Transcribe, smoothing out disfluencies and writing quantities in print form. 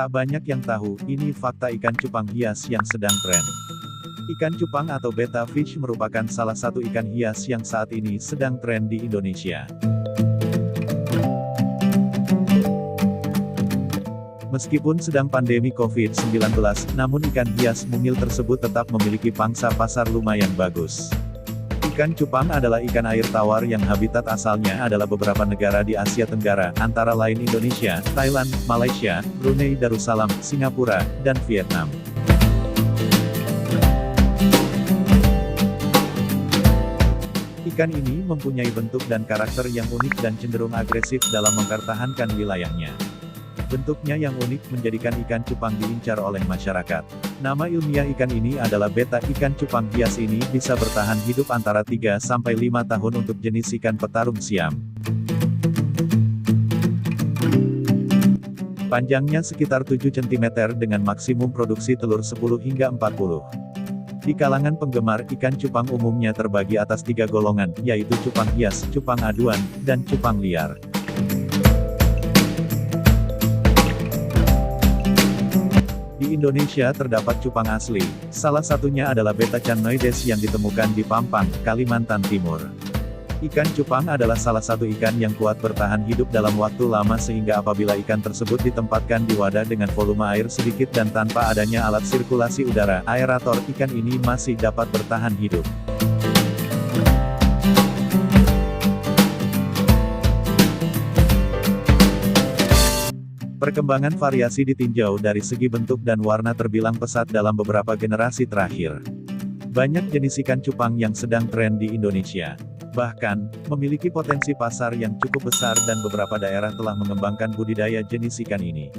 Tak banyak yang tahu, ini fakta ikan cupang hias yang sedang tren. Ikan cupang atau betta fish merupakan salah satu ikan hias yang saat ini sedang tren di Indonesia. Meskipun sedang pandemi COVID-19, namun ikan hias mungil tersebut tetap memiliki pangsa pasar lumayan bagus. Ikan cupang adalah ikan air tawar yang habitat asalnya adalah beberapa negara di Asia Tenggara, antara lain Indonesia, Thailand, Malaysia, Brunei Darussalam, Singapura, dan Vietnam. Ikan ini mempunyai bentuk dan karakter yang unik dan cenderung agresif dalam mempertahankan wilayahnya. Bentuknya yang unik menjadikan ikan cupang diincar oleh masyarakat. Nama ilmiah ikan ini adalah betta. Ikan cupang hias ini bisa bertahan hidup antara 3-5 tahun untuk jenis ikan petarung Siam. Panjangnya sekitar 7 cm dengan maksimum produksi telur 10 hingga 40. Di kalangan penggemar, ikan cupang umumnya terbagi atas 3 golongan, yaitu cupang hias, cupang aduan, dan cupang liar. Di Indonesia terdapat cupang asli, salah satunya adalah betta chanoides yang ditemukan di Pampang, Kalimantan Timur. Ikan cupang adalah salah satu ikan yang kuat bertahan hidup dalam waktu lama sehingga apabila ikan tersebut ditempatkan di wadah dengan volume air sedikit dan tanpa adanya alat sirkulasi udara, aerator, ikan ini masih dapat bertahan hidup. Perkembangan variasi ditinjau dari segi bentuk dan warna terbilang pesat dalam beberapa generasi terakhir. Banyak jenis ikan cupang yang sedang tren di Indonesia. Bahkan, memiliki potensi pasar yang cukup besar dan beberapa daerah telah mengembangkan budidaya jenis ikan ini.